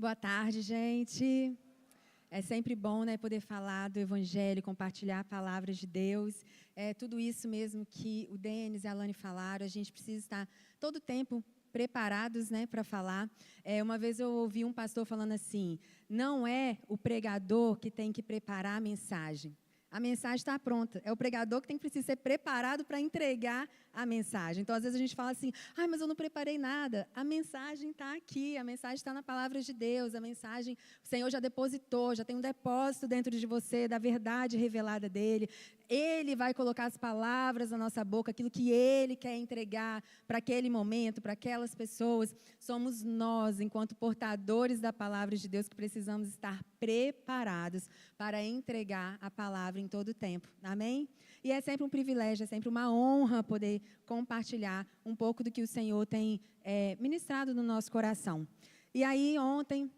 Boa tarde, gente. É sempre bom, né, poder falar do Evangelho, compartilhar palavras de Deus. É tudo isso mesmo que o Denis e a Alane falaram. A gente precisa estar todo o tempo preparados, né, para falar. Uma vez eu ouvi um pastor falando assim: não é o pregador que tem que preparar a mensagem. A mensagem está pronta. É o pregador que tem que precisar ser preparado para entregar a mensagem. Então, às vezes a gente fala assim: mas eu não preparei nada. A mensagem está aqui, a mensagem está na palavra de Deus, a mensagem o Senhor já depositou, já tem um depósito dentro de você da verdade revelada dele. Ele vai colocar as palavras na nossa boca, aquilo que Ele quer entregar para aquele momento, para aquelas pessoas. Somos nós, enquanto portadores da palavra de Deus, que precisamos estar preparados para entregar a palavra em todo o tempo. Amém? E é sempre um privilégio, é sempre uma honra poder compartilhar um pouco do que o Senhor tem ministrado no nosso coração. E aí, ontem,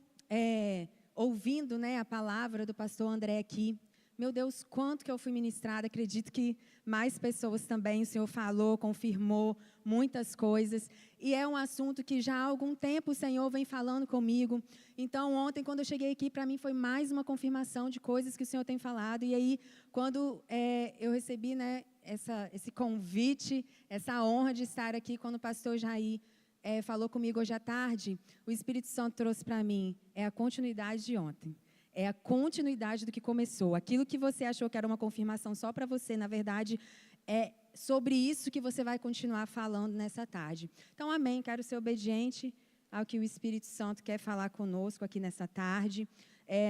ouvindo, né, a palavra do pastor André aqui, meu Deus, quanto que eu fui ministrada. Acredito que mais pessoas também. O Senhor falou, confirmou muitas coisas. E é um assunto que já há algum tempo o Senhor vem falando comigo. Então, ontem, quando eu cheguei aqui, para mim foi mais uma confirmação de coisas que o Senhor tem falado. E aí, quando eu recebi, né, esse convite, essa honra de estar aqui, quando o pastor Jair falou comigo hoje à tarde, o Espírito Santo trouxe para mim, a continuidade de ontem. É a continuidade do que começou. Aquilo que você achou que era uma confirmação só para você, na verdade, é sobre isso que você vai continuar falando nessa tarde. Então, amém. Quero ser obediente ao que o Espírito Santo quer falar conosco aqui nessa tarde.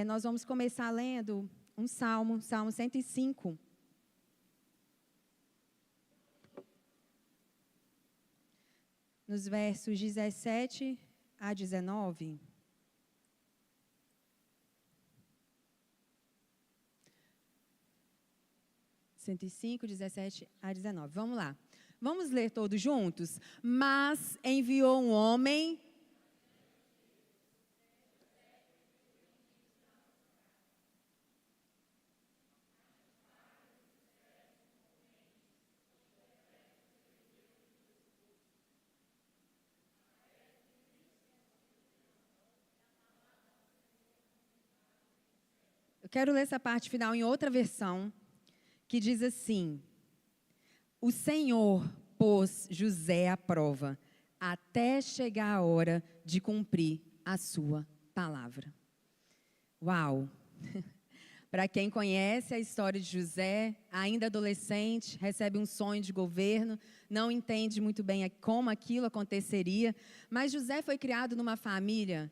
Nós vamos começar lendo um salmo, Salmo 105. Nos versos 17 a 19. Cento e cinco, 17 a 19. Vamos lá. Vamos ler todos juntos? Mas enviou um homem. Eu quero ler essa parte final em outra versão, que diz assim: o Senhor pôs José à prova, até chegar a hora de cumprir a sua palavra. Uau! Para quem conhece a história de José, ainda adolescente, recebe um sonho de governo, não entende muito bem como aquilo aconteceria, mas José foi criado numa família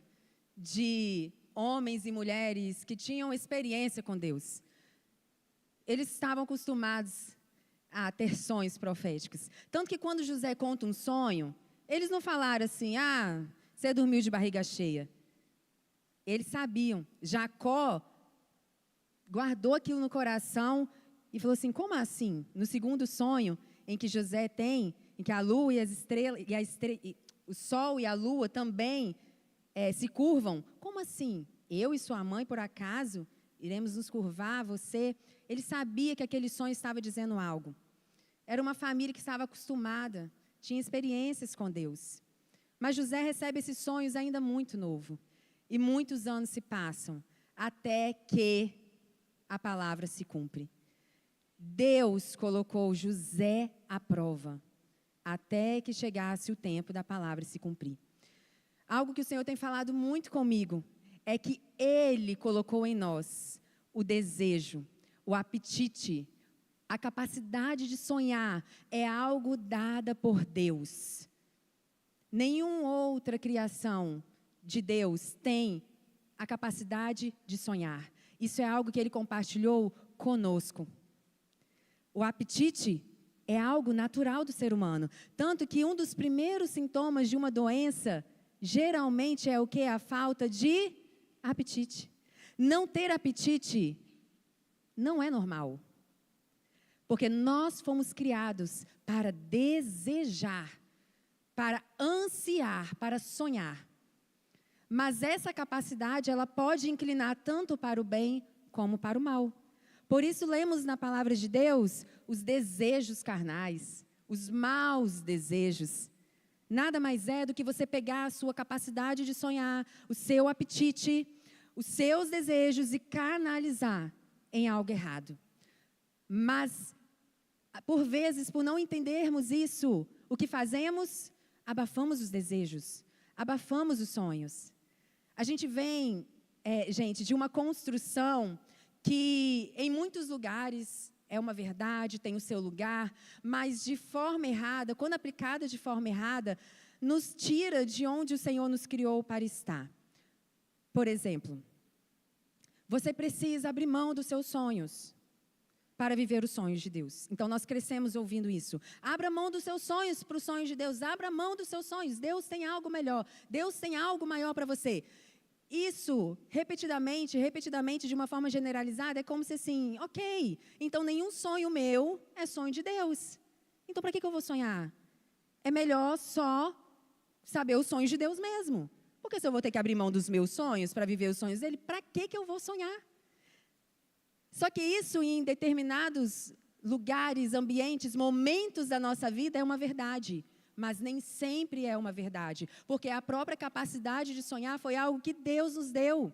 de homens e mulheres que tinham experiência com Deus. Eles estavam acostumados a ter sonhos proféticos. Tanto que quando José conta um sonho, eles não falaram assim: você dormiu de barriga cheia. Eles sabiam. Jacó guardou aquilo no coração e falou assim: como assim? No segundo sonho, em que José tem, em que a lua e as estrelas, o sol e a lua também se curvam, como assim? Eu e sua mãe, por acaso, iremos nos curvar a você? Ele sabia que aquele sonho estava dizendo algo. Era uma família que estava acostumada, tinha experiências com Deus. Mas José recebe esses sonhos ainda muito novo. E muitos anos se passam, até que a palavra se cumpre. Deus colocou José à prova, até que chegasse o tempo da palavra se cumprir. Algo que o Senhor tem falado muito comigo é que Ele colocou em nós o desejo, o apetite, a capacidade de sonhar. É algo dada por Deus. Nenhuma outra criação de Deus tem a capacidade de sonhar. Isso é algo que Ele compartilhou conosco. O apetite é algo natural do ser humano. Tanto que um dos primeiros sintomas de uma doença geralmente é o quê? A falta de apetite. Não ter apetite não é normal. Porque nós fomos criados para desejar, para ansiar, para sonhar. Mas essa capacidade, ela pode inclinar tanto para o bem como para o mal. Por isso lemos na palavra de Deus os desejos carnais, os maus desejos. Nada mais é do que você pegar a sua capacidade de sonhar, o seu apetite, os seus desejos e canalizar em algo errado. Mas, por vezes, por não entendermos isso, o que fazemos? Abafamos os desejos, abafamos os sonhos. A gente vem, gente, de uma construção que em muitos lugares é uma verdade, tem o seu lugar, mas de forma errada, quando aplicada de forma errada, nos tira de onde o Senhor nos criou para estar. Por exemplo, você precisa abrir mão dos seus sonhos para viver os sonhos de Deus. Então, nós crescemos ouvindo isso. Abra mão dos seus sonhos para os sonhos de Deus. Abra mão dos seus sonhos. Deus tem algo melhor. Deus tem algo maior para você. Isso, repetidamente, de uma forma generalizada, é como se assim, ok, então nenhum sonho meu é sonho de Deus. Então, para que eu vou sonhar? É melhor só saber os sonhos de Deus mesmo. Porque se eu vou ter que abrir mão dos meus sonhos para viver os sonhos dele, para que eu vou sonhar? Só que isso em determinados lugares, ambientes, momentos da nossa vida é uma verdade. Mas nem sempre é uma verdade, porque a própria capacidade de sonhar foi algo que Deus nos deu.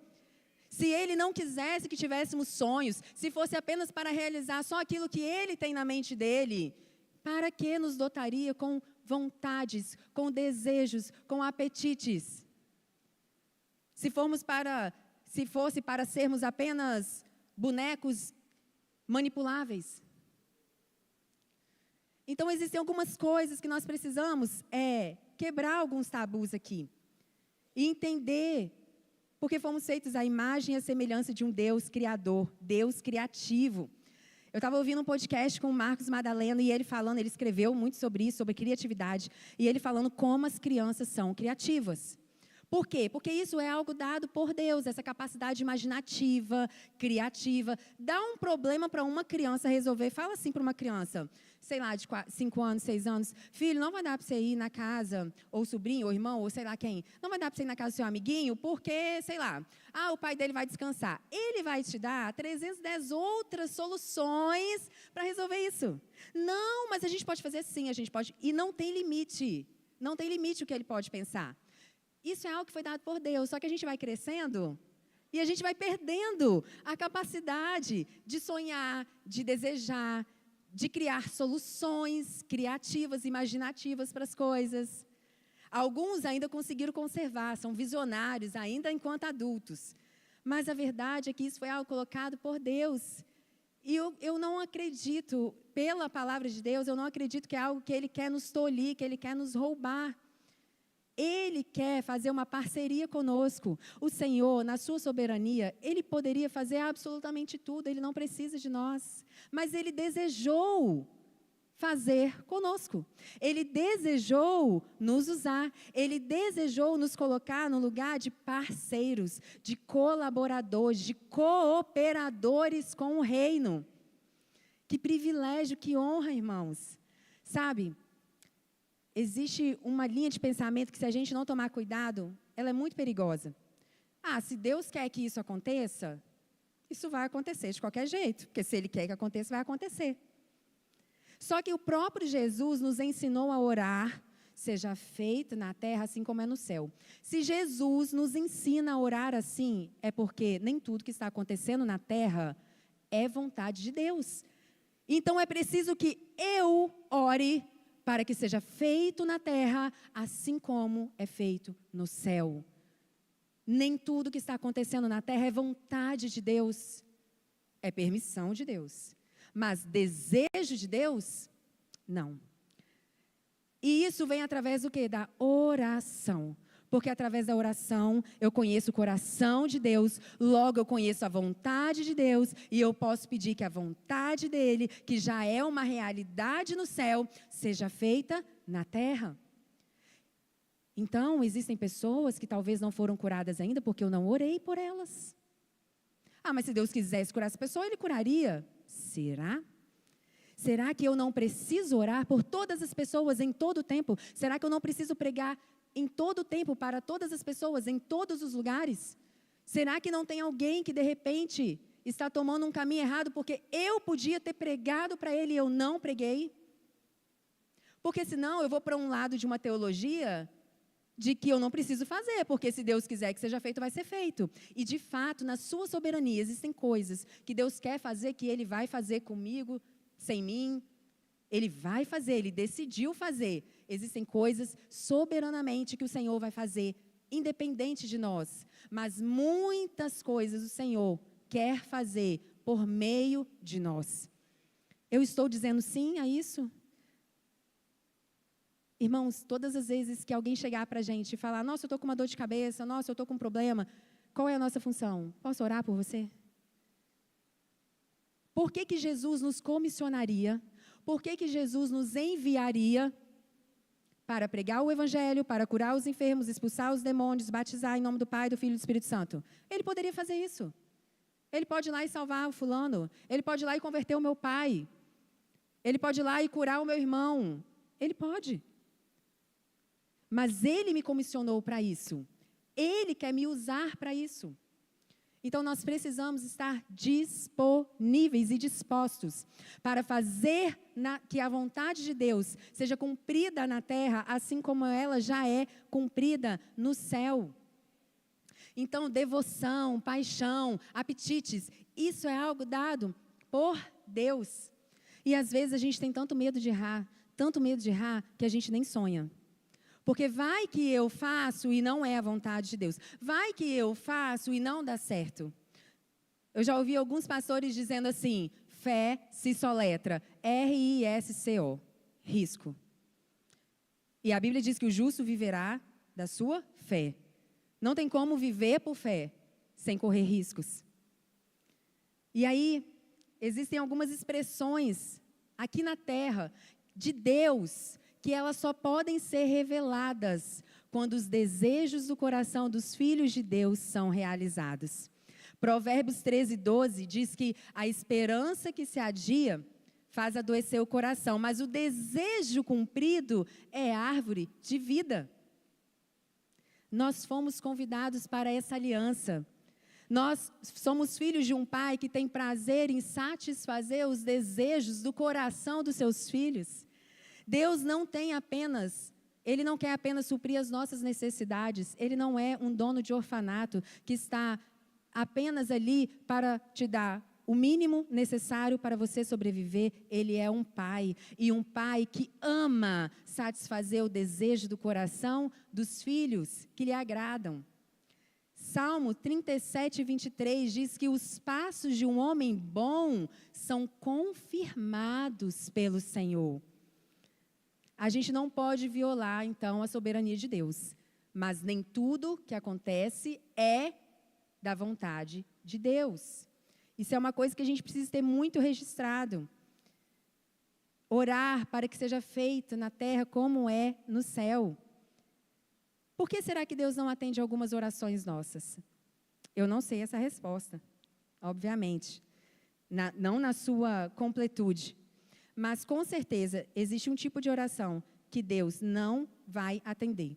Se Ele não quisesse que tivéssemos sonhos, se fosse apenas para realizar só aquilo que Ele tem na mente dEle, para que nos dotaria com vontades, com desejos, com apetites? Se fosse para sermos apenas bonecos manipuláveis. Então, existem algumas coisas que nós precisamos quebrar alguns tabus aqui. E entender, porque fomos feitos à imagem e à semelhança de um Deus criador, Deus criativo. Eu estava ouvindo um podcast com o Marcos Madaleno e ele escreveu muito sobre isso, sobre criatividade, e ele falando como as crianças são criativas. Por quê? Porque isso é algo dado por Deus, essa capacidade imaginativa, criativa. Dá um problema para uma criança resolver. Fala assim para uma criança, sei lá, de 5 anos, 6 anos. Filho, não vai dar para você ir na casa, ou sobrinho, ou irmão, ou sei lá quem. Não vai dar para você ir na casa do seu amiguinho, porque, sei lá, o pai dele vai descansar. Ele vai te dar 310 outras soluções para resolver isso. Não, mas a gente pode fazer sim, a gente pode. E não tem limite. Não tem limite o que ele pode pensar. Isso é algo que foi dado por Deus, só que a gente vai crescendo e a gente vai perdendo a capacidade de sonhar, de desejar, de criar soluções criativas, imaginativas para as coisas. Alguns ainda conseguiram conservar, são visionários ainda enquanto adultos. Mas a verdade é que isso foi algo colocado por Deus. E eu não acredito, pela palavra de Deus, eu não acredito que é algo que Ele quer nos tolir, que Ele quer nos roubar. Ele quer fazer uma parceria conosco. O Senhor, na sua soberania, Ele poderia fazer absolutamente tudo, Ele não precisa de nós. Mas Ele desejou fazer conosco. Ele desejou nos usar. Ele desejou nos colocar no lugar de parceiros, de colaboradores, de cooperadores com o reino. Que privilégio, que honra, irmãos. Sabe? Existe uma linha de pensamento que, se a gente não tomar cuidado, ela é muito perigosa. Se Deus quer que isso aconteça, isso vai acontecer de qualquer jeito, porque se Ele quer que aconteça, vai acontecer. Só que o próprio Jesus nos ensinou a orar, seja feito na terra assim como é no céu. Se Jesus nos ensina a orar assim, é porque nem tudo que está acontecendo na terra é vontade de Deus. Então é preciso que eu ore para que seja feito na terra, assim como é feito no céu. Nem tudo que está acontecendo na terra é vontade de Deus, é permissão de Deus. Mas desejo de Deus, não. E isso vem através do quê? Da oração. Porque através da oração eu conheço o coração de Deus, logo eu conheço a vontade de Deus e eu posso pedir que a vontade dEle, que já é uma realidade no céu, seja feita na terra. Então, existem pessoas que talvez não foram curadas ainda porque eu não orei por elas. Mas se Deus quisesse curar essa pessoa, Ele curaria. Será? Será que eu não preciso orar por todas as pessoas em todo o tempo? Será que eu não preciso pregar em todo o tempo, para todas as pessoas, em todos os lugares? Será que não tem alguém que, de repente, está tomando um caminho errado, porque eu podia ter pregado para ele e eu não preguei? Porque senão eu vou para um lado de uma teologia de que eu não preciso fazer, porque se Deus quiser que seja feito, vai ser feito. E, de fato, na sua soberania, existem coisas que Deus quer fazer, que Ele vai fazer comigo, sem mim. Ele vai fazer, Ele decidiu fazer. Existem coisas soberanamente que o Senhor vai fazer, independente de nós. Mas muitas coisas o Senhor quer fazer por meio de nós. Eu estou dizendo sim a isso? Irmãos, todas as vezes que alguém chegar para a gente e falar, nossa, eu estou com uma dor de cabeça, nossa, eu estou com um problema, qual é a nossa função? Posso orar por você? Por que Jesus nos comissionaria? Por que Jesus nos enviaria para pregar o Evangelho, para curar os enfermos, expulsar os demônios, batizar em nome do Pai, do Filho e do Espírito Santo? Ele poderia fazer isso. Ele pode ir lá e salvar o fulano. Ele pode ir lá e converter o meu pai. Ele pode ir lá e curar o meu irmão. Ele pode. Mas Ele me comissionou para isso. Ele quer me usar para isso. Então, nós precisamos estar disponíveis e dispostos para fazer que a vontade de Deus seja cumprida na terra, assim como ela já é cumprida no céu. Então, devoção, paixão, apetites, isso é algo dado por Deus. E, às vezes, a gente tem tanto medo de errar, que a gente nem sonha. Porque vai que eu faço e não é a vontade de Deus. Vai que eu faço e não dá certo. Eu já ouvi alguns pastores dizendo assim, fé se soletra, R-I-S-C-O, risco. E a Bíblia diz que o justo viverá da sua fé. Não tem como viver por fé sem correr riscos. E aí, existem algumas expressões aqui na terra de Deus que elas só podem ser reveladas quando os desejos do coração dos filhos de Deus são realizados. Provérbios 13:12 diz que a esperança que se adia faz adoecer o coração, mas o desejo cumprido é árvore de vida. Nós fomos convidados para essa aliança. Nós somos filhos de um pai que tem prazer em satisfazer os desejos do coração dos seus filhos. Deus Ele não quer apenas suprir as nossas necessidades. Ele não é um dono de orfanato que está apenas ali para te dar o mínimo necessário para você sobreviver. Ele é um pai, e um pai que ama satisfazer o desejo do coração dos filhos que lhe agradam. Salmo 37:23 diz que os passos de um homem bom são confirmados pelo Senhor. A gente não pode violar, então, a soberania de Deus. Mas nem tudo que acontece é da vontade de Deus. Isso é uma coisa que a gente precisa ter muito registrado. Orar para que seja feito na terra como é no céu. Por que será que Deus não atende algumas orações nossas? Eu não sei essa resposta, obviamente. Não na sua completude. Mas, com certeza, existe um tipo de oração que Deus não vai atender.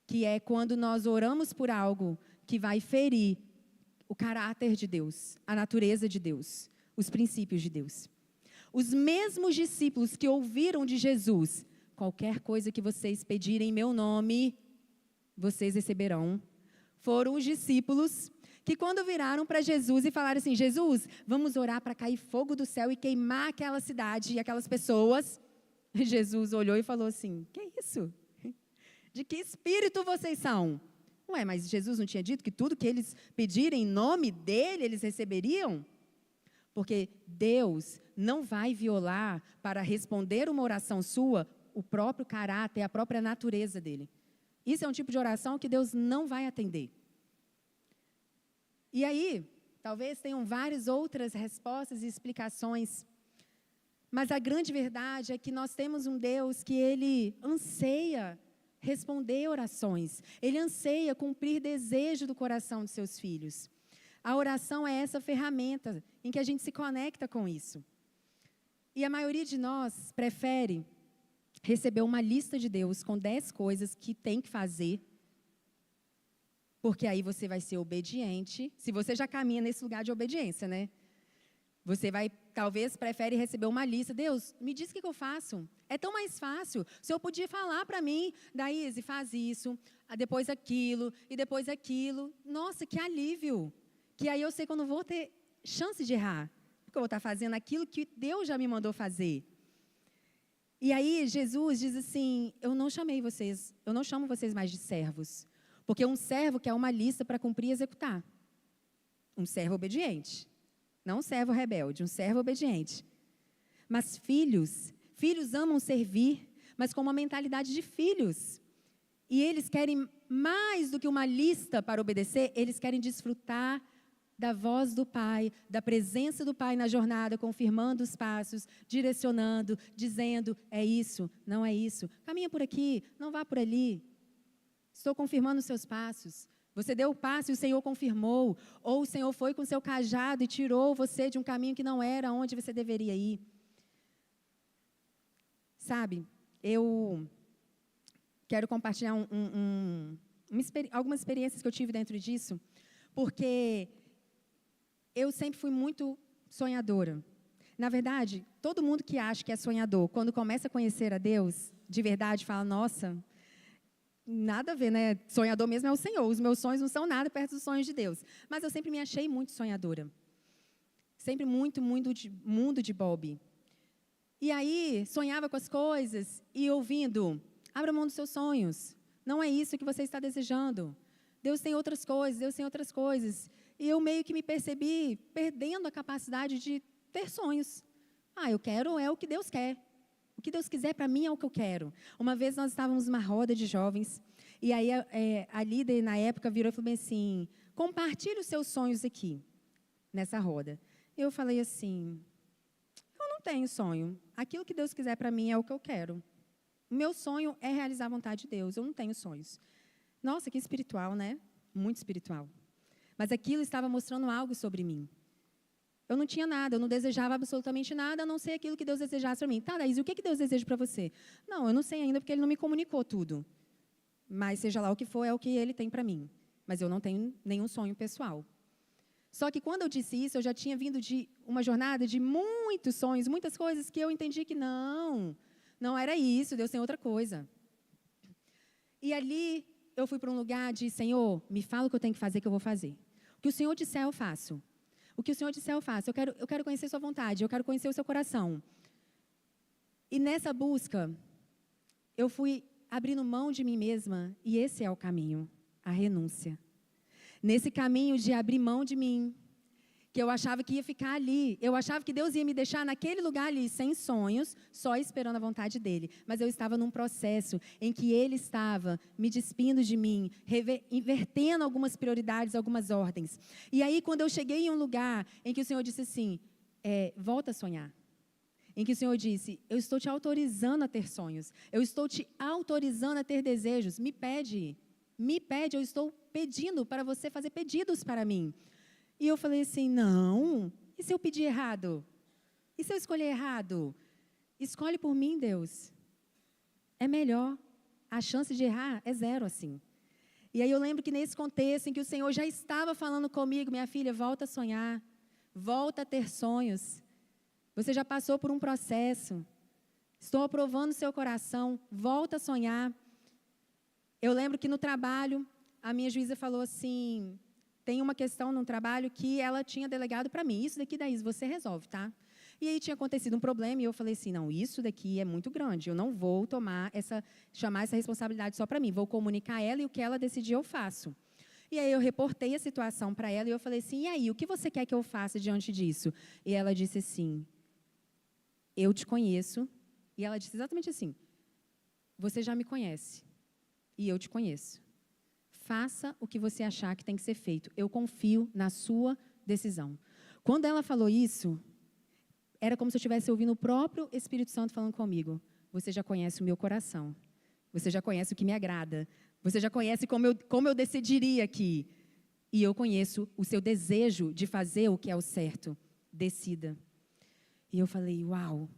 Que é quando nós oramos por algo que vai ferir o caráter de Deus, a natureza de Deus, os princípios de Deus. Os mesmos discípulos que ouviram de Jesus, qualquer coisa que vocês pedirem em meu nome, vocês receberão, foram os discípulos que quando viraram para Jesus e falaram assim, Jesus, vamos orar para cair fogo do céu e queimar aquela cidade e aquelas pessoas. Jesus olhou e falou assim, que isso? De que espírito vocês são? Ué, mas Jesus não tinha dito que tudo que eles pedirem em nome dele, eles receberiam? Porque Deus não vai violar para responder uma oração sua o próprio caráter, a própria natureza dele. Isso é um tipo de oração que Deus não vai atender. E aí, talvez tenham várias outras respostas e explicações, mas a grande verdade é que nós temos um Deus que Ele anseia responder orações, Ele anseia cumprir desejo do coração de seus filhos. A oração é essa ferramenta em que a gente se conecta com isso. E a maioria de nós prefere receber uma lista de Deus com 10 coisas que tem que fazer, porque aí você vai ser obediente, se você já caminha nesse lugar de obediência, né? Você vai, talvez, prefere receber uma lista. Deus, me diz o que eu faço. É tão mais fácil. O Senhor podia falar para mim, Daíse, faz isso, depois aquilo, e depois aquilo. Nossa, que alívio. Que aí eu sei que eu não vou ter chance de errar. Porque eu vou estar fazendo aquilo que Deus já me mandou fazer. E aí Jesus diz assim, eu não chamo vocês mais de servos. Porque um servo quer uma lista para cumprir e executar. Um servo obediente. Não um servo rebelde, um servo obediente. Mas filhos amam servir, mas com uma mentalidade de filhos. E eles querem mais do que uma lista para obedecer, eles querem desfrutar da voz do Pai, da presença do Pai na jornada, confirmando os passos, direcionando, dizendo, é isso, não é isso. Caminha por aqui, não vá por ali. Estou confirmando os seus passos. Você deu o passo e o Senhor confirmou. Ou o Senhor foi com seu cajado e tirou você de um caminho que não era onde você deveria ir. Sabe, eu quero compartilhar algumas experiências que eu tive dentro disso, porque eu sempre fui muito sonhadora. Na verdade, todo mundo que acha que é sonhador, quando começa a conhecer a Deus, de verdade, fala, nossa, nada a ver, né? Sonhador mesmo é o Senhor. Os meus sonhos não são nada perto dos sonhos de Deus. Mas eu sempre me achei muito sonhadora. Sempre muito mundo de Bob. E aí, sonhava com as coisas e ouvindo, abra mão dos seus sonhos. Não é isso que você está desejando. Deus tem outras coisas, Deus tem outras coisas. E eu meio que me percebi perdendo a capacidade de ter sonhos. Eu quero, é o que Deus quer. O que Deus quiser para mim é o que eu quero. Uma vez nós estávamos numa roda de jovens, e aí a líder na época virou e falou assim, compartilhe os seus sonhos aqui, nessa roda. Eu falei assim, eu não tenho sonho. Aquilo que Deus quiser para mim é o que eu quero. O meu sonho é realizar a vontade de Deus, eu não tenho sonhos. Nossa, que espiritual, né? Muito espiritual. Mas aquilo estava mostrando algo sobre mim. Eu não tinha nada, eu não desejava absolutamente nada, a não ser aquilo que Deus desejasse para mim. Tá, Daís, o que Deus deseja para você? Não, eu não sei ainda, porque Ele não me comunicou tudo. Mas seja lá o que for, é o que Ele tem para mim. Mas eu não tenho nenhum sonho pessoal. Só que quando eu disse isso, eu já tinha vindo de uma jornada de muitos sonhos, muitas coisas que eu entendi que não era isso, Deus tem outra coisa. E ali eu fui para um lugar de, Senhor, me fala o que eu tenho que fazer, que eu vou fazer. O que o Senhor disser, eu faço. O que o Senhor disser, eu faço. Eu quero conhecer sua vontade, eu quero conhecer o seu coração. E nessa busca, eu fui abrindo mão de mim mesma, e esse é o caminho, a renúncia. Nesse caminho de abrir mão de mim, que eu achava que ia ficar ali, eu achava que Deus ia me deixar naquele lugar ali, sem sonhos, só esperando a vontade dEle. Mas eu estava num processo em que Ele estava me despindo de mim, invertendo algumas prioridades, algumas ordens. E aí, quando eu cheguei em um lugar em que o Senhor disse assim, volta a sonhar. Em que o Senhor disse, eu estou te autorizando a ter sonhos, eu estou te autorizando a ter desejos, me pede, eu estou pedindo para você fazer pedidos para mim. E eu falei assim, não, e se eu pedir errado? E se eu escolher errado? Escolhe por mim, Deus. É melhor. A chance de errar é zero, assim. E aí eu lembro que nesse contexto em que o Senhor já estava falando comigo, minha filha, volta a sonhar, volta a ter sonhos. Você já passou por um processo. Estou aprovando o seu coração, volta a sonhar. Eu lembro que no trabalho, a minha juíza falou assim, tem uma questão no trabalho que ela tinha delegado para mim. Isso daqui, Daís, você resolve, tá? E aí tinha acontecido um problema e eu falei assim, não, isso daqui é muito grande. Eu não vou chamar essa responsabilidade só para mim. Vou comunicar a ela e o que ela decidir eu faço. E aí eu reportei a situação para ela e eu falei assim, e aí, o que você quer que eu faça diante disso? E ela disse assim, eu te conheço. E ela disse exatamente assim, você já me conhece e eu te conheço. Faça o que você achar que tem que ser feito. Eu confio na sua decisão. Quando ela falou isso, era como se eu estivesse ouvindo o próprio Espírito Santo falando comigo. Você já conhece o meu coração. Você já conhece o que me agrada. Você já conhece como eu decidiria aqui. E eu conheço o seu desejo de fazer o que é o certo. Decida. E eu falei, uau.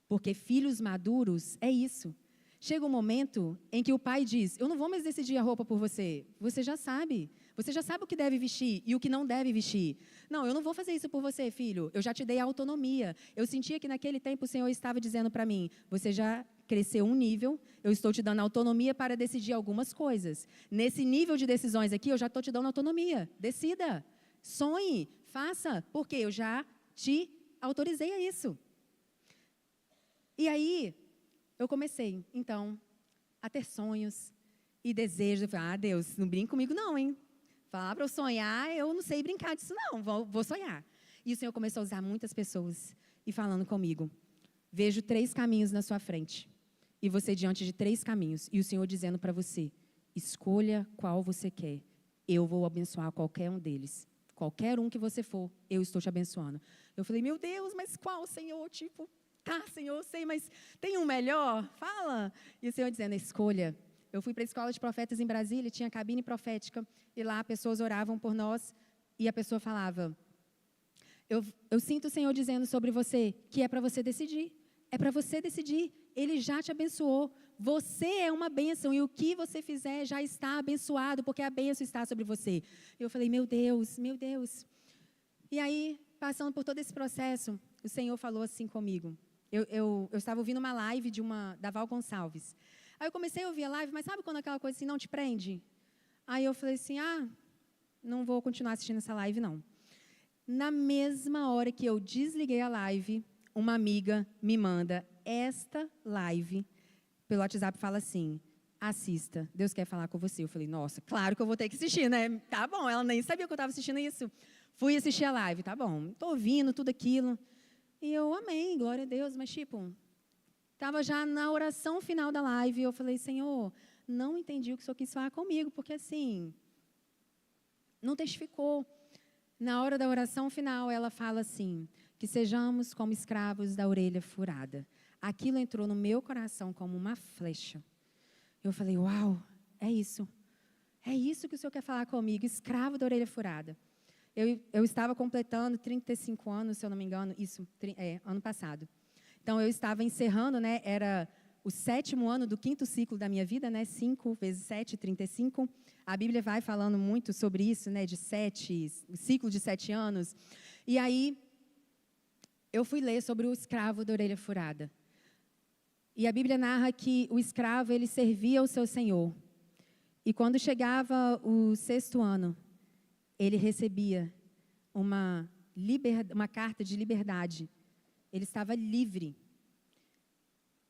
Porque filhos maduros é isso. Chega um momento em que o pai diz, eu não vou mais decidir a roupa por você. Você já sabe. Você já sabe o que deve vestir e o que não deve vestir. Não, eu não vou fazer isso por você, filho. Eu já te dei autonomia. Eu sentia que naquele tempo o Senhor estava dizendo para mim, você já cresceu um nível, eu estou te dando autonomia para decidir algumas coisas. Nesse nível de decisões aqui, eu já estou te dando autonomia. Decida, sonhe, faça, porque eu já te autorizei a isso. E aí, eu comecei, então, a ter sonhos e desejos. Eu falei, Deus, não brinca comigo não, hein? Falar para eu sonhar, eu não sei brincar disso não, vou sonhar. E o Senhor começou a usar muitas pessoas e falando comigo, vejo 3 caminhos na sua frente, e você diante de 3 caminhos, e o Senhor dizendo para você, escolha qual você quer, eu vou abençoar qualquer um deles. Qualquer um que você for, eu estou te abençoando. Eu falei, meu Deus, mas qual, Senhor? Tipo, tá, Senhor, eu sei, mas tem um melhor? Fala. E o Senhor dizendo, escolha. Eu fui para a escola de profetas em Brasília, tinha cabine profética, e lá pessoas oravam por nós, e a pessoa falava, eu sinto o Senhor dizendo sobre você, que é para você decidir. É para você decidir. Ele já te abençoou. Você é uma bênção, e o que você fizer já está abençoado, porque a bênção está sobre você. Eu falei, meu Deus, meu Deus. E aí, passando por todo esse processo, o Senhor falou assim comigo. Eu estava ouvindo uma live da Val Gonçalves. Aí eu comecei a ouvir a live, mas sabe quando aquela coisa assim não te prende? Aí eu falei assim, não vou continuar assistindo essa live, não. Na mesma hora que eu desliguei a live, uma amiga me manda esta live pelo WhatsApp, fala assim, assista, Deus quer falar com você. Eu falei, nossa, claro que eu vou ter que assistir, né? Tá bom, ela nem sabia que eu estava assistindo isso. Fui assistir a live, tá bom, estou ouvindo tudo aquilo. E eu amei, glória a Deus, mas tipo, estava já na oração final da live, e eu falei, Senhor, não entendi o que o Senhor quis falar comigo, porque assim, não testificou. Na hora da oração final, ela fala assim, que sejamos como escravos da orelha furada. Aquilo entrou no meu coração como uma flecha. Eu falei, uau, é isso. É isso que o Senhor quer falar comigo, escravo da orelha furada. Eu estava completando 35 anos, se eu não me engano, ano passado. Então, eu estava encerrando, né, era o 7º ano do 5º ciclo da minha vida, né, 5 vezes 7, 35. A Bíblia vai falando muito sobre isso, né, o ciclo de 7 anos. E aí, eu fui ler sobre o escravo da orelha furada. E a Bíblia narra que o escravo, ele servia ao seu senhor. E quando chegava o 6º ano, ele recebia uma carta de liberdade. Ele estava livre.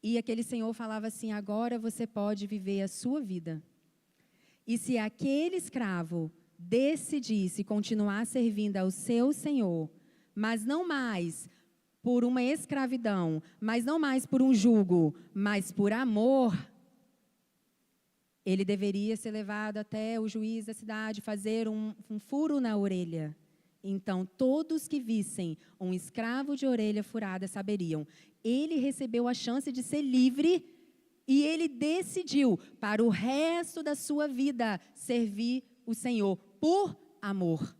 E aquele senhor falava assim, agora você pode viver a sua vida. E se aquele escravo decidisse continuar servindo ao seu senhor, mas não mais por uma escravidão, mas não mais por um jugo, mas por amor, ele deveria ser levado até o juiz da cidade, fazer um furo na orelha. Então, todos que vissem um escravo de orelha furada saberiam. Ele recebeu a chance de ser livre e ele decidiu, para o resto da sua vida, servir o Senhor por amor.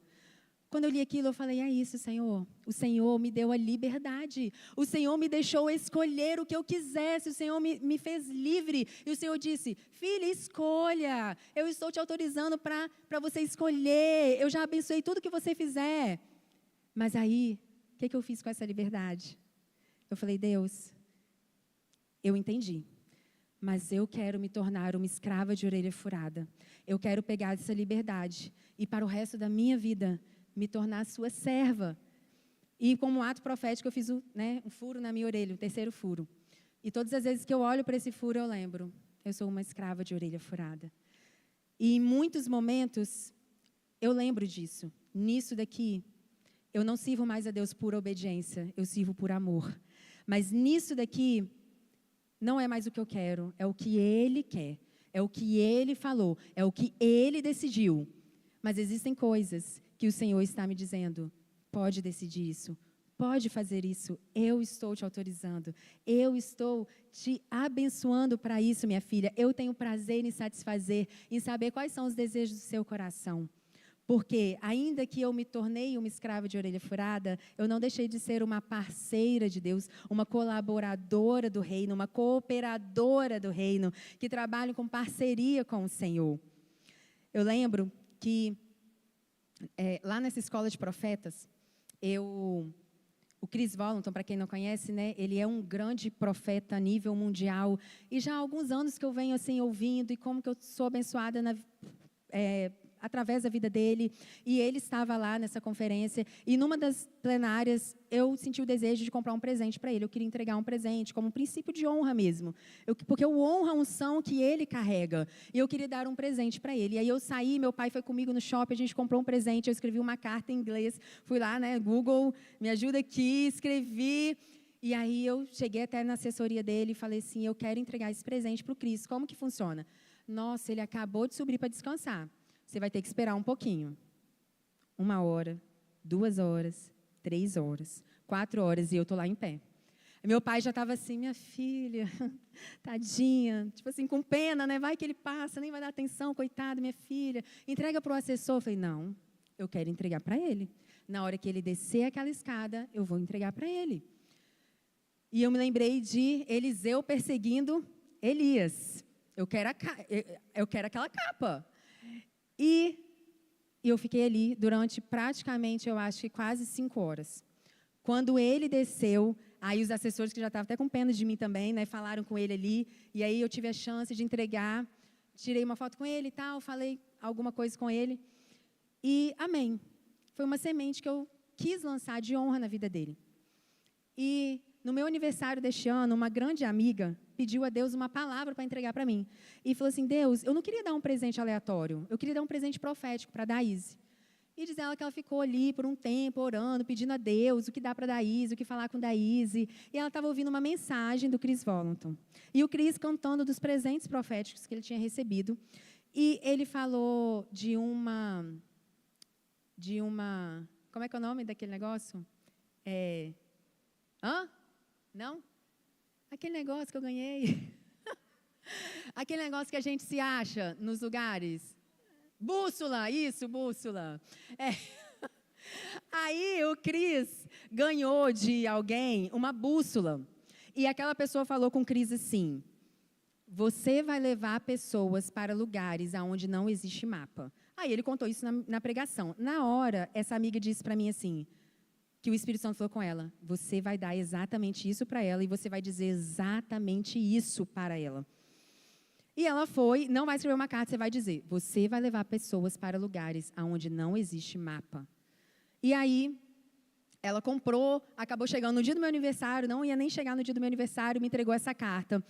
Quando eu li aquilo, eu falei, é isso, Senhor. O Senhor me deu a liberdade. O Senhor me deixou escolher o que eu quisesse. O Senhor me fez livre. E o Senhor disse, filha, escolha. Eu estou te autorizando para você escolher. Eu já abençoei tudo que você fizer. Mas aí, o que eu fiz com essa liberdade? Eu falei, Deus, eu entendi. Mas eu quero me tornar uma escrava de orelha furada. Eu quero pegar essa liberdade e para o resto da minha vida me tornar sua serva. E como ato profético eu fiz um furo na minha orelha, o 3º furo. E todas as vezes que eu olho para esse furo eu lembro, eu sou uma escrava de orelha furada. E em muitos momentos eu lembro disso. Nisso daqui, eu não sirvo mais a Deus por obediência, eu sirvo por amor. Mas nisso daqui, não é mais o que eu quero, é o que Ele quer. É o que Ele falou, é o que Ele decidiu. Mas existem coisas que o Senhor está me dizendo, pode decidir isso, pode fazer isso, eu estou te autorizando, eu estou te abençoando para isso, minha filha. Eu tenho prazer em satisfazer, em saber quais são os desejos do seu coração. Porque, ainda que eu me tornei uma escrava de orelha furada, eu não deixei de ser uma parceira de Deus, uma colaboradora do reino, uma cooperadora do reino, que trabalha com parceria com o Senhor. Eu lembro que lá nessa escola de profetas, o Chris Volanton, para quem não conhece, né, ele é um grande profeta a nível mundial. E já há alguns anos que eu venho assim ouvindo e como que eu sou abençoada através da vida dele. E ele estava lá nessa conferência. E numa das plenárias, eu senti o desejo de comprar um presente para ele. Eu queria entregar um presente, como um princípio de honra mesmo. Porque eu honro a unção que ele carrega. E eu queria dar um presente para ele. E aí eu saí, meu pai foi comigo no shopping, a gente comprou um presente. Eu escrevi uma carta em inglês. Fui lá, né, Google, me ajuda aqui, escrevi. E aí eu cheguei até na assessoria dele e falei assim, eu quero entregar esse presente para o Cris. Como que funciona? Nossa, ele acabou de subir para descansar. Você vai ter que esperar um pouquinho. 1 hora, 2 horas, 3 horas, 4 horas, e eu estou lá em pé. Meu pai já estava assim, minha filha, tadinha, tipo assim, com pena, né? Vai que ele passa, nem vai dar atenção, coitado, minha filha. Entrega para o assessor. Eu falei, não, eu quero entregar para ele. Na hora que ele descer aquela escada, eu vou entregar para ele. E eu me lembrei de Eliseu perseguindo Elias. Eu quero aquela capa. E eu fiquei ali durante praticamente, eu acho que quase 5 horas. Quando ele desceu, aí os assessores que já estavam até com pena de mim também, né, falaram com ele ali, e aí eu tive a chance de entregar, tirei uma foto com ele e tal, falei alguma coisa com ele, e amém. Foi uma semente que eu quis lançar de honra na vida dele. E no meu aniversário deste ano, uma grande amiga pediu a Deus uma palavra para entregar para mim. E falou assim, Deus, eu não queria dar um presente aleatório, eu queria dar um presente profético para a Daíse. E diz ela que ela ficou ali por um tempo, orando, pedindo a Deus o que dá para a Daíse, o que falar com a Daíse. E ela estava ouvindo uma mensagem do Chris Volanton. E o Chris cantando dos presentes proféticos que ele tinha recebido. E ele falou de uma... Como é que é o nome daquele negócio? Não? Aquele negócio que eu ganhei. Aquele negócio que a gente se acha nos lugares. Bússola, isso, bússola. Aí o Cris ganhou de alguém uma bússola. E aquela pessoa falou com o Cris assim, você vai levar pessoas para lugares onde não existe mapa. Aí ele contou isso na pregação. Na hora, essa amiga disse para mim assim, que o Espírito Santo falou com ela, você vai dar exatamente isso para ela e você vai dizer exatamente isso para ela. E ela foi, não vai escrever uma carta, você vai dizer, você vai levar pessoas para lugares onde não existe mapa. E aí, ela comprou, acabou chegando no dia do meu aniversário, não ia nem chegar no dia do meu aniversário, me entregou essa carta.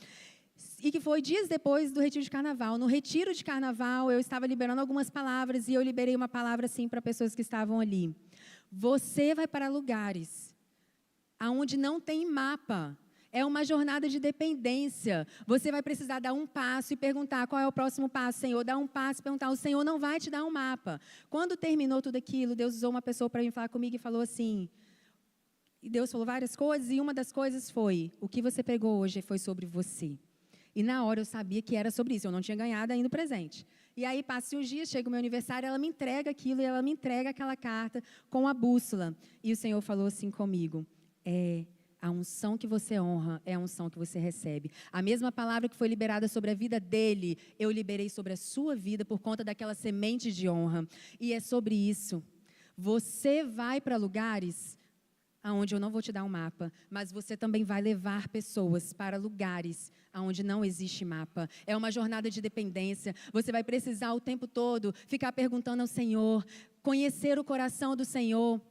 E que foi dias depois do retiro de carnaval. No retiro de carnaval, eu estava liberando algumas palavras e eu liberei uma palavra assim para pessoas que estavam ali. Você vai para lugares onde não tem mapa. É uma jornada de dependência. Você vai precisar dar um passo e perguntar qual é o próximo passo, Senhor. Dar um passo e perguntar, o Senhor não vai te dar um mapa. Quando terminou tudo aquilo, Deus usou uma pessoa para vir falar comigo e falou assim... E Deus falou várias coisas e uma das coisas foi, o que você pregou hoje foi sobre você. E na hora eu sabia que era sobre isso, eu não tinha ganhado ainda o presente. E aí, passa uns dias, chega o meu aniversário, ela me entrega aquilo e ela me entrega aquela carta com a bússola. E o Senhor falou assim comigo, a unção que você honra é a unção que você recebe. A mesma palavra que foi liberada sobre a vida dele, eu liberei sobre a sua vida por conta daquela semente de honra. E é sobre isso. Você vai para lugares onde eu não vou te dar um mapa, mas você também vai levar pessoas para lugares onde não existe mapa. É uma jornada de dependência. Você vai precisar o tempo todo ficar perguntando ao Senhor, conhecer o coração do Senhor.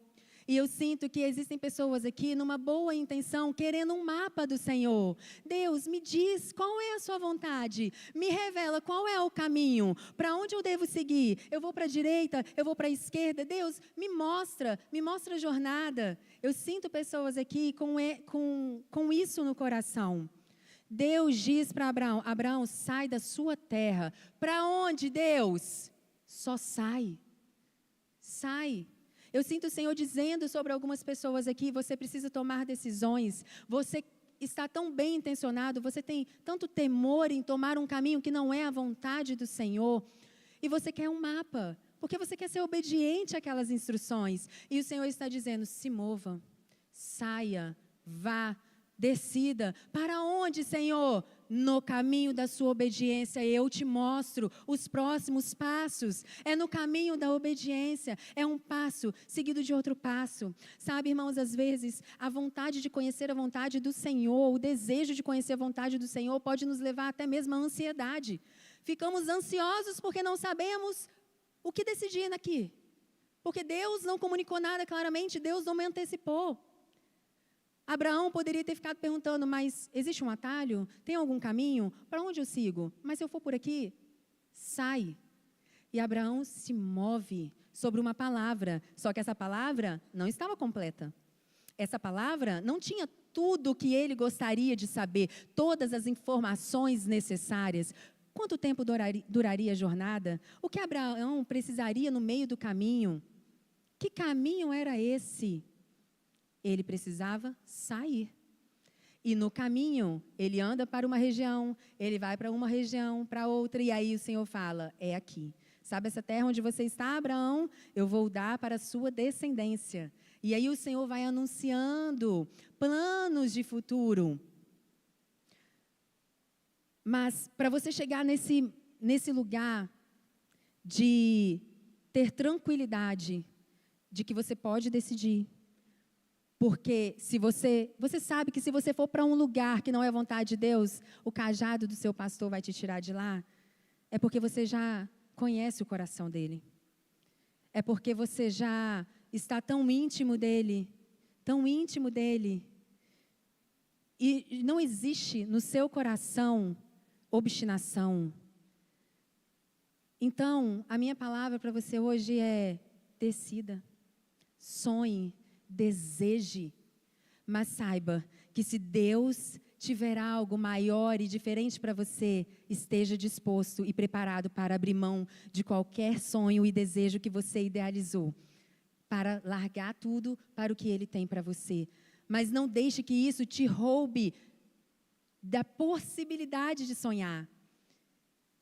E eu sinto que existem pessoas aqui numa boa intenção, querendo um mapa do Senhor. Deus, me diz qual é a sua vontade. Me revela qual é o caminho. Para onde eu devo seguir? Eu vou para a direita? Eu vou para a esquerda? Deus, me mostra a jornada. Eu sinto pessoas aqui com isso no coração. Deus diz para Abraão, Abraão, sai da sua terra. Para onde, Deus? Só sai. Sai. Eu sinto o Senhor dizendo sobre algumas pessoas aqui, você precisa tomar decisões, você está tão bem intencionado, você tem tanto temor em tomar um caminho que não é a vontade do Senhor, e você quer um mapa, porque você quer ser obediente àquelas instruções, e o Senhor está dizendo, se mova, saia, vá, decida, para onde, Senhor? no caminho da sua obediência, eu te mostro os próximos passos. É no caminho da obediência, é um passo seguido de outro passo. Sabe, irmãos, às vezes, a vontade de conhecer a vontade do Senhor, o desejo de conhecer a vontade do Senhor pode nos levar até mesmo à ansiedade. Ficamos ansiosos porque não sabemos o que decidir aqui. Porque Deus não comunicou nada claramente, Deus não me antecipou. Abraão poderia ter ficado perguntando, mas existe um atalho? Tem algum caminho? Para onde eu sigo? Mas se eu for por aqui, sai. E Abraão se move sobre uma palavra, só que essa palavra não estava completa. Essa palavra não tinha tudo o que ele gostaria de saber, todas as informações necessárias. Quanto tempo duraria a jornada? O que Abraão precisaria no meio do caminho? Que caminho era esse? Ele precisava sair. E no caminho, ele anda para uma região, ele vai para uma região, para outra, e aí o Senhor fala, é aqui. Sabe essa terra onde você está, Abraão? Eu vou dar para a sua descendência. E aí o Senhor vai anunciando planos de futuro. Mas para você chegar nesse lugar de ter tranquilidade, de que você pode decidir, porque se você sabe que se você for para um lugar que não é a vontade de Deus, o cajado do seu pastor vai te tirar de lá, é porque você já conhece o coração dele. É porque você já está tão íntimo dele, e não existe no seu coração obstinação. Então, a minha palavra para você hoje é: decida, sonhe, deseje, mas saiba que se Deus tiver algo maior e diferente para você, esteja disposto e preparado para abrir mão de qualquer sonho e desejo que você idealizou, para largar tudo para o que Ele tem para você. Mas não deixe que isso te roube da possibilidade de sonhar.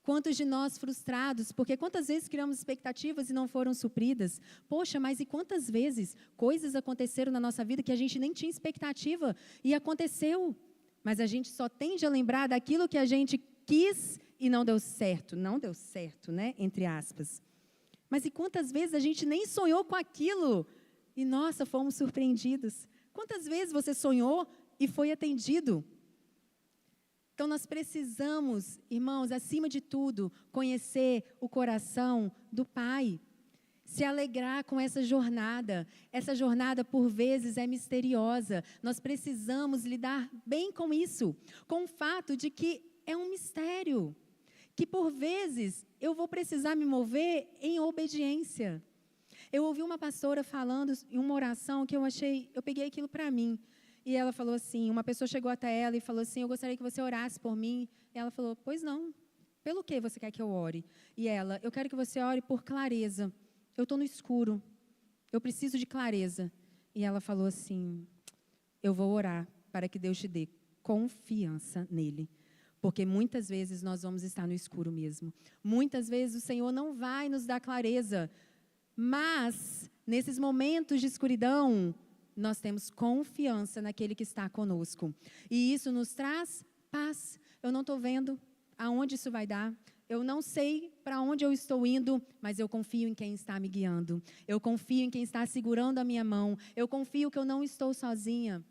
Quantos de nós frustrados, porque quantas vezes criamos expectativas e não foram supridas? Poxa, mas e quantas vezes coisas aconteceram na nossa vida que a gente nem tinha expectativa e aconteceu? Mas a gente só tende a lembrar daquilo que a gente quis e não deu certo, né? Entre aspas. Mas e quantas vezes a gente nem sonhou com aquilo e, nossa, fomos surpreendidos? Quantas vezes você sonhou e foi atendido? Então, nós precisamos, irmãos, acima de tudo, conhecer o coração do Pai. Se alegrar com essa jornada. Essa jornada, por vezes, é misteriosa. Nós precisamos lidar bem com isso. Com o fato de que é um mistério. Que, por vezes, eu vou precisar me mover em obediência. Eu ouvi uma pastora falando em uma oração que eu peguei aquilo para mim. E ela falou assim, uma pessoa chegou até ela e falou assim, eu gostaria que você orasse por mim. E ela falou, pois não, pelo que você quer que eu ore? E ela, eu quero que você ore por clareza. Eu estou no escuro, eu preciso de clareza. E ela falou assim, eu vou orar para que Deus te dê confiança nele. Porque muitas vezes nós vamos estar no escuro mesmo. Muitas vezes o Senhor não vai nos dar clareza. Mas, nesses momentos de escuridão, nós temos confiança naquele que está conosco. E isso nos traz paz. Eu não estou vendo aonde isso vai dar. Eu não sei para onde eu estou indo, mas eu confio em quem está me guiando. Eu confio em quem está segurando a minha mão. Eu confio que eu não estou sozinha.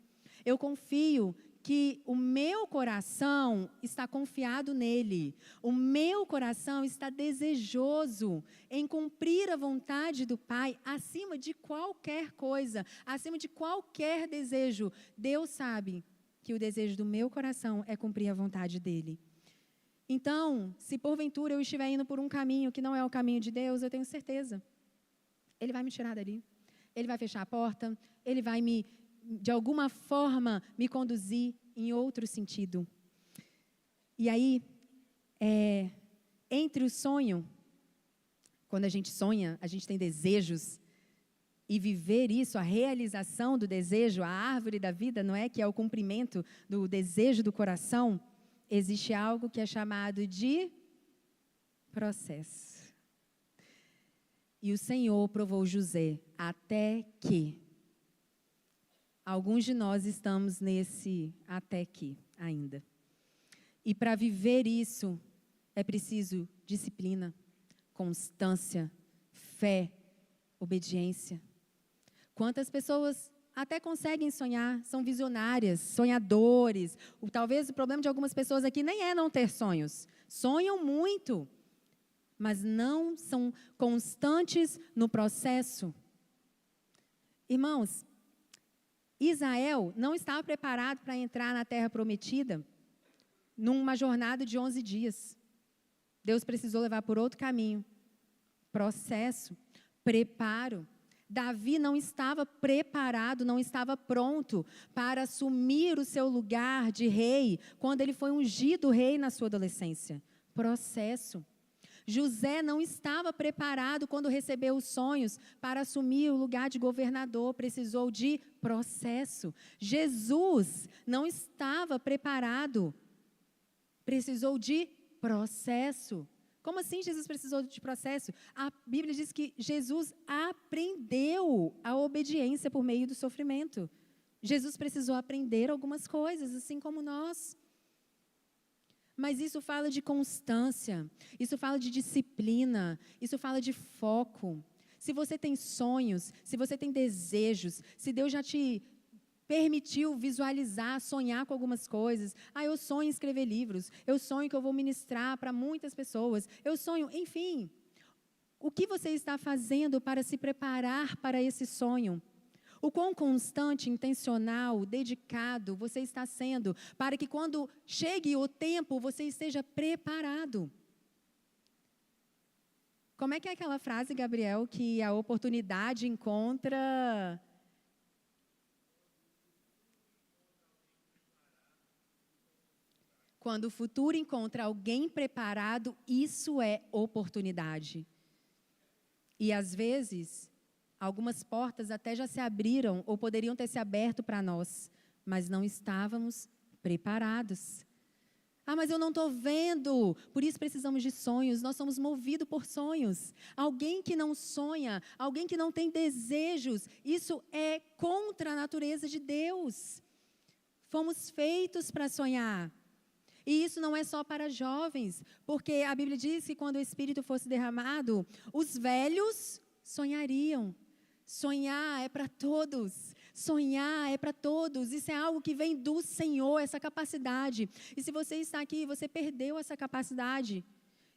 Eu confio que o meu coração está confiado nele. O meu coração está desejoso em cumprir a vontade do Pai acima de qualquer coisa, acima de qualquer desejo. Deus sabe que o desejo do meu coração é cumprir a vontade dele. Então, se porventura eu estiver indo por um caminho que não é o caminho de Deus, eu tenho certeza. Ele vai me tirar dali. Ele vai fechar a porta. Ele vai de alguma forma, me conduzir em outro sentido. E aí, entre o sonho, quando a gente sonha, a gente tem desejos, e viver isso, a realização do desejo, a árvore da vida, não é? Que é o cumprimento do desejo do coração, existe algo que é chamado de processo. E o Senhor provou José até que alguns de nós estamos nesse até que ainda. E para viver isso, é preciso disciplina, constância, fé, obediência. Quantas pessoas até conseguem sonhar, são visionárias, sonhadores. Talvez o problema de algumas pessoas aqui nem é não ter sonhos. Sonham muito, mas não são constantes no processo. Irmãos, Israel não estava preparado para entrar na terra prometida numa jornada de 11 dias. Deus precisou levar por outro caminho. Processo, preparo. Davi não estava preparado, não estava pronto para assumir o seu lugar de rei quando ele foi ungido rei na sua adolescência. Processo. José não estava preparado quando recebeu os sonhos para assumir o lugar de governador, precisou de processo. Jesus não estava preparado, precisou de processo. Como assim Jesus precisou de processo? A Bíblia diz que Jesus aprendeu a obediência por meio do sofrimento. Jesus precisou aprender algumas coisas, assim como nós. Mas isso fala de constância, isso fala de disciplina, isso fala de foco. Se você tem sonhos, se você tem desejos, se Deus já te permitiu visualizar, sonhar com algumas coisas. Eu sonho em escrever livros, eu sonho que eu vou ministrar para muitas pessoas, eu sonho, enfim. O que você está fazendo para se preparar para esse sonho? O quão constante, intencional, dedicado você está sendo para que quando chegue o tempo você esteja preparado? Como é que é aquela frase, Gabriel, que a oportunidade encontra... Quando o futuro encontra alguém preparado, isso é oportunidade. E às vezes, algumas portas até já se abriram ou poderiam ter se aberto para nós, mas não estávamos preparados. Mas eu não estou vendo, por isso precisamos de sonhos, nós somos movidos por sonhos. Alguém que não sonha, alguém que não tem desejos, isso é contra a natureza de Deus. Fomos feitos para sonhar. E isso não é só para jovens, porque a Bíblia diz que quando o Espírito fosse derramado, os velhos sonhariam. Sonhar é para todos. Sonhar é para todos. Isso é algo que vem do Senhor, essa capacidade. E se você está aqui, você perdeu essa capacidade.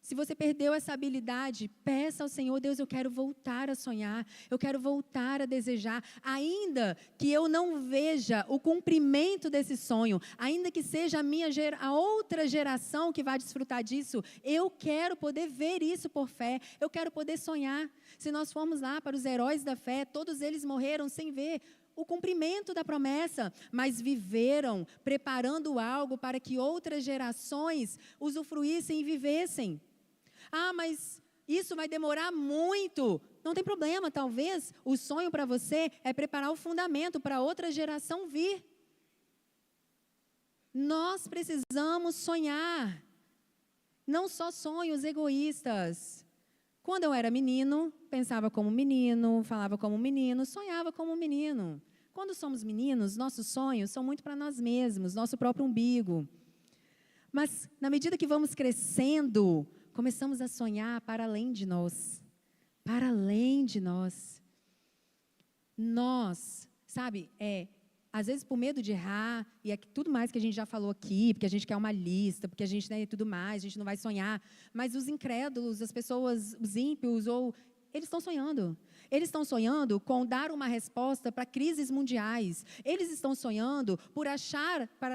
Se você perdeu essa habilidade, peça ao Senhor: Deus, eu quero voltar a sonhar, eu quero voltar a desejar, ainda que eu não veja o cumprimento desse sonho, ainda que seja a outra geração que vai desfrutar disso, eu quero poder ver isso por fé, eu quero poder sonhar. Se nós formos lá para os heróis da fé, todos eles morreram sem ver o cumprimento da promessa, mas viveram preparando algo para que outras gerações usufruíssem e vivessem. Mas isso vai demorar muito. Não tem problema, talvez o sonho para você é preparar o fundamento para outra geração vir. Nós precisamos sonhar, não só sonhos egoístas. Quando eu era menino, pensava como menino, falava como menino, sonhava como menino. Quando somos meninos, nossos sonhos são muito para nós mesmos, nosso próprio umbigo. Mas, na medida que vamos crescendo, começamos a sonhar para além de nós. Para além de nós. Nós, sabe, às vezes por medo de errar, e tudo mais que a gente já falou aqui, porque a gente quer uma lista, porque a gente, tudo mais, a gente não vai sonhar. Mas os incrédulos, as pessoas, os ímpios, eles estão sonhando. Eles estão sonhando com dar uma resposta para crises mundiais. Eles estão sonhando para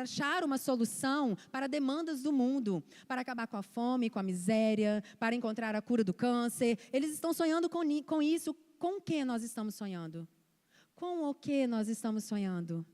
achar uma solução para demandas do mundo, para acabar com a fome, com a miséria, para encontrar a cura do câncer. Eles estão sonhando com isso. Com o que nós estamos sonhando? Com o que nós estamos sonhando?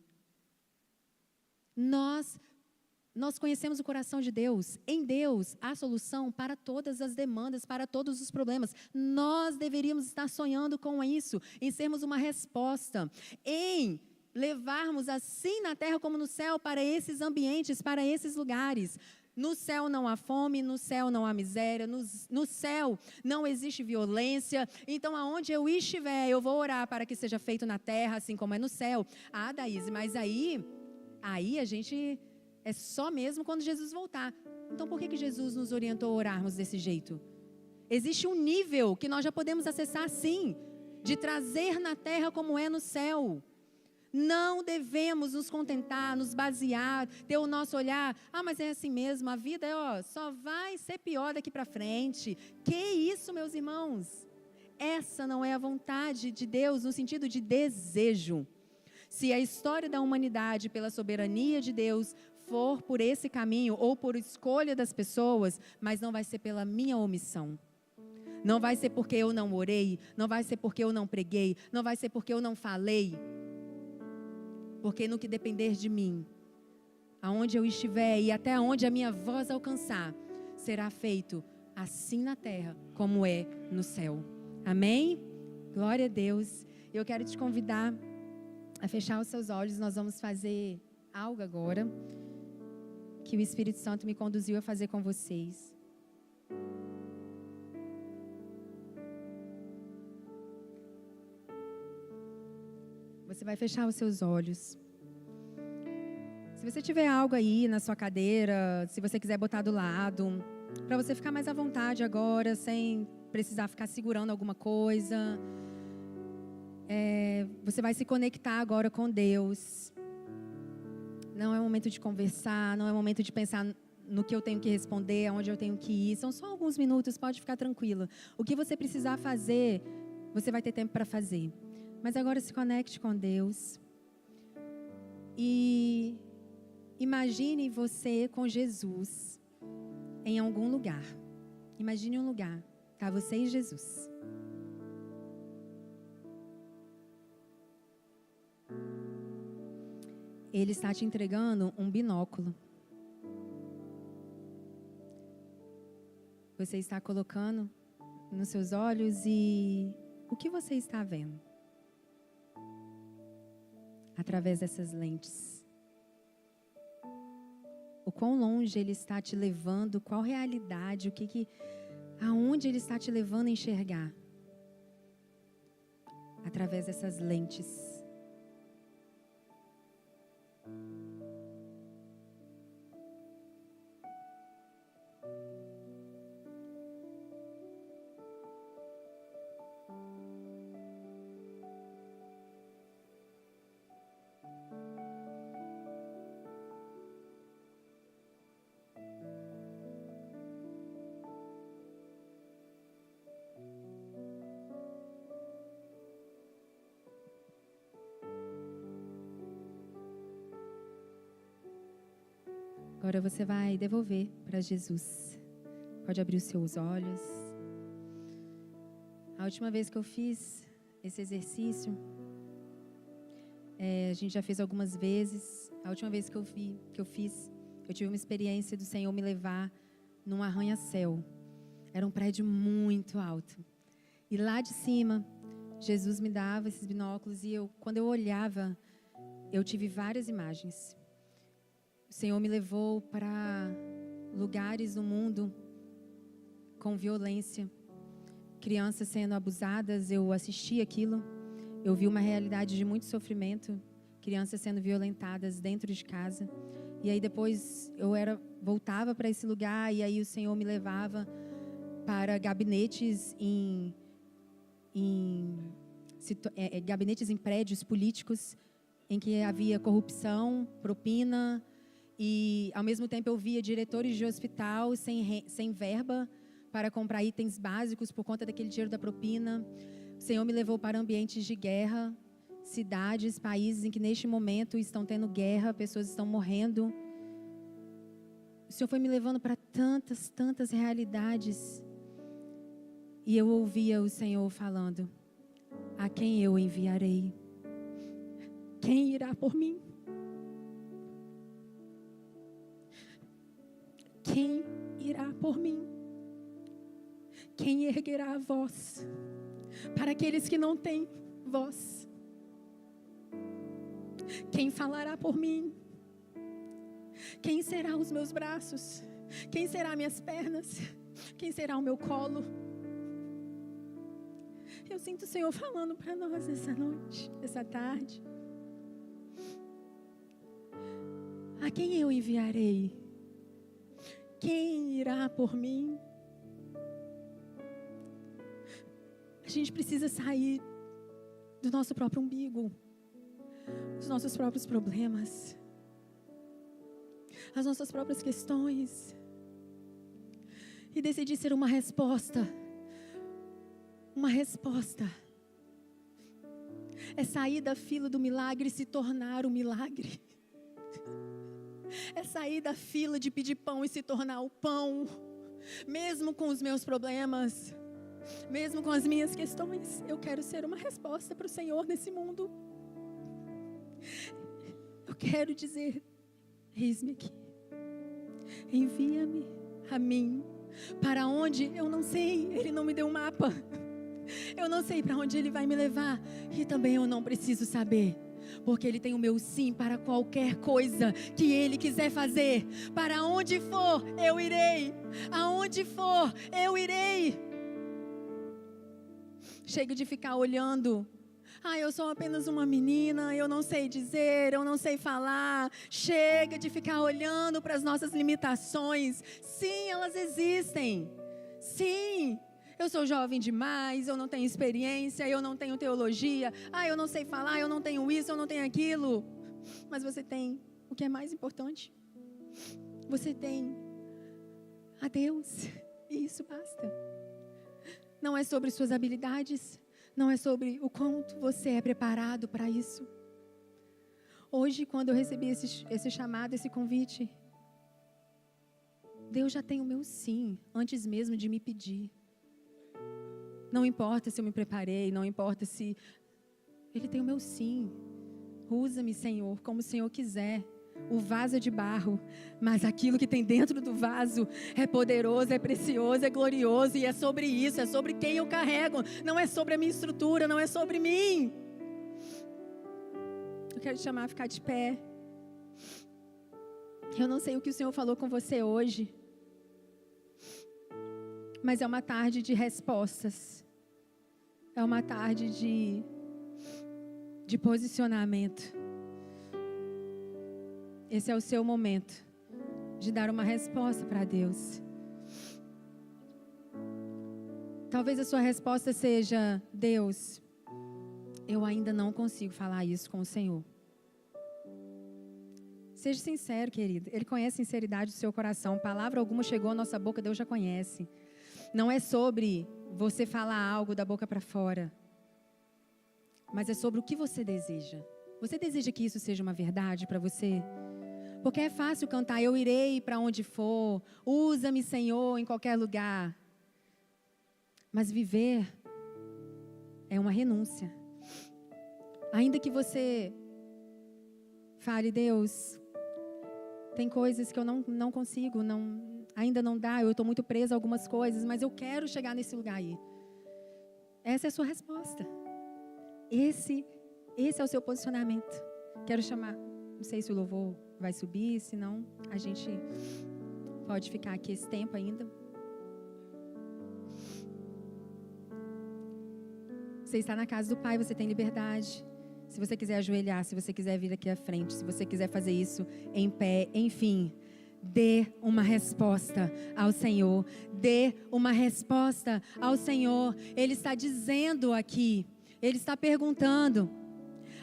Nós conhecemos o coração de Deus. Em Deus há solução para todas as demandas, para todos os problemas. Nós deveríamos estar sonhando com isso, em sermos uma resposta, em levarmos assim na terra como no céu para esses ambientes, para esses lugares. No céu não há fome, no céu não há miséria, no céu não existe violência. Então, aonde eu estiver, eu vou orar para que seja feito na terra, assim como é no céu. Daíse, mas aí a gente É só mesmo quando Jesus voltar. Então, por que Jesus nos orientou a orarmos desse jeito? Existe um nível que nós já podemos acessar, sim, de trazer na terra como é no céu. Não devemos nos contentar, nos basear, ter o nosso olhar. Mas é assim mesmo, a vida só vai ser pior daqui para frente. Que isso, meus irmãos? Essa não é a vontade de Deus no sentido de desejo. Se a história da humanidade, pela soberania de Deus, for por esse caminho ou por escolha das pessoas, mas não vai ser pela minha omissão. Não vai ser porque eu não orei, não vai ser porque eu não preguei, não vai ser porque eu não falei. Porque no que depender de mim, aonde eu estiver e até onde a minha voz alcançar, será feito assim na terra como é no céu. Amém? Glória a Deus. Eu quero te convidar a fechar os seus olhos. Nós vamos fazer algo agora que o Espírito Santo me conduziu a fazer com vocês. Você vai fechar os seus olhos. Se você tiver algo aí na sua cadeira, se você quiser botar do lado, para você ficar mais à vontade agora, sem precisar ficar segurando alguma coisa. Você vai se conectar agora com Deus. Não é momento de conversar, não é momento de pensar no que eu tenho que responder, aonde eu tenho que ir. São só alguns minutos, pode ficar tranquilo. O que você precisar fazer, você vai ter tempo para fazer. Mas agora se conecte com Deus. E imagine você com Jesus em algum lugar. Imagine um lugar. Tá você e Jesus. Ele está te entregando um binóculo. Você está colocando nos seus olhos e o que você está vendo? Através dessas lentes. O quão longe ele está te levando, qual realidade, aonde ele está te levando a enxergar? Através dessas lentes. Agora você vai devolver para Jesus. Pode abrir os seus olhos. A última vez que eu fiz esse exercício, a gente já fez algumas vezes. A última vez que eu fiz, eu tive uma experiência do Senhor me levar num arranha-céu. Era um prédio muito alto. E lá de cima, Jesus me dava esses binóculos e quando eu olhava, eu tive várias imagens. O Senhor me levou para lugares no mundo com violência. Crianças sendo abusadas, eu assisti aquilo. Eu vi uma realidade de muito sofrimento. Crianças sendo violentadas dentro de casa. E aí depois voltava para esse lugar e aí o Senhor me levava para gabinetes gabinetes em prédios políticos em que havia corrupção, propina. E, ao mesmo tempo, eu via diretores de hospital sem verba para comprar itens básicos por conta daquele dinheiro da propina. O Senhor me levou para ambientes de guerra, cidades, países em que, neste momento, estão tendo guerra, pessoas estão morrendo. O Senhor foi me levando para tantas, tantas realidades. E eu ouvia o Senhor falando: a quem eu enviarei? Quem irá por mim? Quem irá por mim? Quem erguerá a voz para aqueles que não têm voz? Quem falará por mim? Quem será os meus braços? Quem será minhas pernas? Quem será o meu colo? Eu sinto o Senhor falando para nós essa noite, essa tarde. A quem eu enviarei? Quem irá por mim? A gente precisa sair do nosso próprio umbigo, dos nossos próprios problemas, as nossas próprias questões, e decidir ser uma resposta. Uma resposta. É sair da fila do milagre e se tornar o milagre. É sair da fila de pedir pão e se tornar o pão. Mesmo com os meus problemas, mesmo com as minhas questões, eu quero ser uma resposta para o Senhor nesse mundo. Eu quero dizer: eis-me aqui. Envia-me a mim. Para onde? Eu não sei. Ele não me deu um mapa. Eu não sei para onde Ele vai me levar. E também eu não preciso saber. Porque Ele tem o meu sim para qualquer coisa que Ele quiser fazer. Para onde for, eu irei. Aonde for, eu irei. Chega de ficar olhando. Eu sou apenas uma menina, eu não sei dizer, eu não sei falar. Chega de ficar olhando para as nossas limitações. Sim, elas existem. Sim, eu sou jovem demais, eu não tenho experiência, eu não tenho teologia. Eu não sei falar, eu não tenho isso, eu não tenho aquilo. Mas você tem o que é mais importante. Você tem a Deus, e isso basta. Não é sobre suas habilidades, não é sobre o quanto você é preparado para isso. Hoje, quando eu recebi esse chamado, esse convite, Deus já tem o meu sim, antes mesmo de me pedir. Não importa se eu me preparei, não importa se... Ele tem o meu sim. Usa-me, Senhor, como o Senhor quiser. O vaso é de barro, mas aquilo que tem dentro do vaso é poderoso, é precioso, é glorioso, e é sobre isso, é sobre quem eu carrego, não é sobre a minha estrutura, não é sobre mim. Eu quero te chamar a ficar de pé. Eu não sei o que o Senhor falou com você hoje, mas é uma tarde de respostas, é uma tarde de posicionamento. Esse é o seu momento de dar uma resposta para Deus. Talvez a sua resposta seja: Deus, eu ainda não consigo falar isso com o Senhor. Seja sincero, querido. Ele conhece a sinceridade do seu coração. Palavra alguma chegou à nossa boca, Deus já conhece. Não é sobre você falar algo da boca para fora, mas é sobre o que você deseja. Você deseja que isso seja uma verdade para você? Porque é fácil cantar: eu irei para onde for, usa-me, Senhor, em qualquer lugar. Mas viver é uma renúncia. Ainda que você fale: Deus, tem coisas que eu não consigo, ainda não dá, eu estou muito presa a algumas coisas, mas eu quero chegar nesse lugar aí. Essa é a sua resposta. Esse é o seu posicionamento. Quero chamar, não sei se o louvor vai subir, senão a gente pode ficar aqui esse tempo ainda. Você está na casa do Pai, você tem liberdade. Se você quiser ajoelhar, se você quiser vir aqui à frente, se você quiser fazer isso em pé, enfim, dê uma resposta ao Senhor. Dê uma resposta ao Senhor. Ele está dizendo aqui, Ele está perguntando: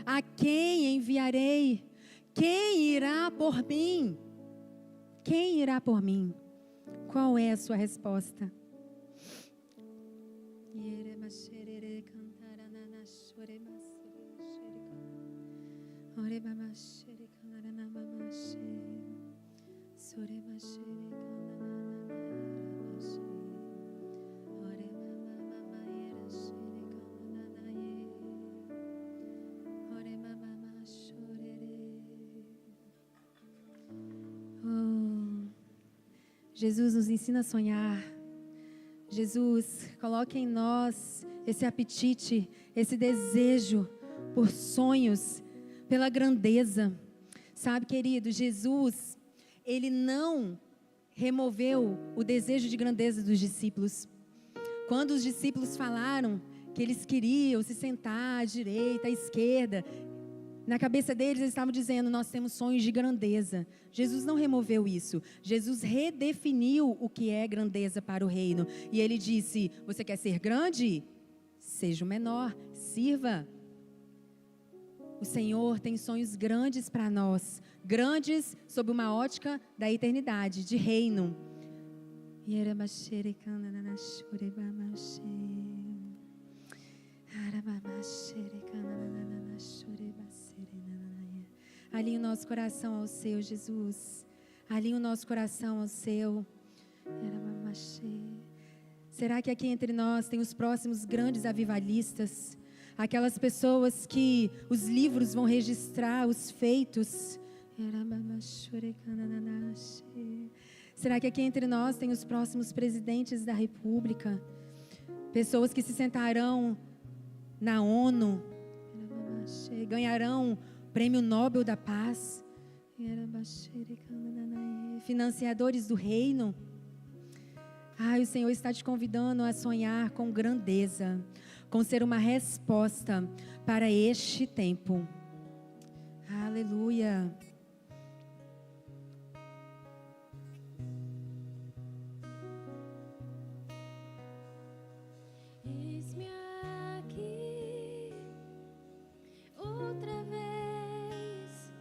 a quem enviarei? Quem irá por mim? Quem irá por mim? Qual é a sua resposta? Jesus nos ensina a sonhar. Jesus, coloque em nós esse apetite, esse desejo por sonhos, pela grandeza. Sabe, querido, Jesus, Ele não removeu o desejo de grandeza dos discípulos. Quando os discípulos falaram que eles queriam se sentar à direita, à esquerda, Na cabeça deles, eles estavam dizendo, nós temos sonhos de grandeza. Jesus não removeu isso. Jesus redefiniu o que é grandeza para o reino. E ele disse, você quer ser grande? Seja o menor, sirva. O Senhor tem sonhos grandes para nós. Grandes sob uma ótica da eternidade, de reino. Alinhe o nosso coração ao seu, Jesus. Alinhe o nosso coração ao seu. Será que aqui entre nós tem os próximos grandes avivalistas? Aquelas pessoas que os livros vão registrar os feitos. Será que aqui entre nós tem os próximos presidentes da República? Pessoas que se sentarão na ONU, ganharão o Prêmio Nobel da Paz, financiadores do reino. O Senhor está te convidando a sonhar com grandeza, com ser uma resposta para este tempo. Aleluia. Eis-me aqui outra vez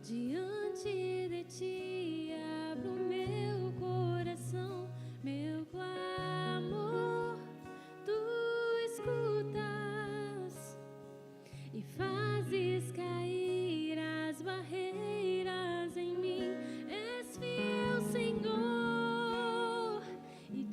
diante de ti, abro meu coração, meu clamor, tu escutas e fazes cair as barreiras em mim. És fiel, Senhor, e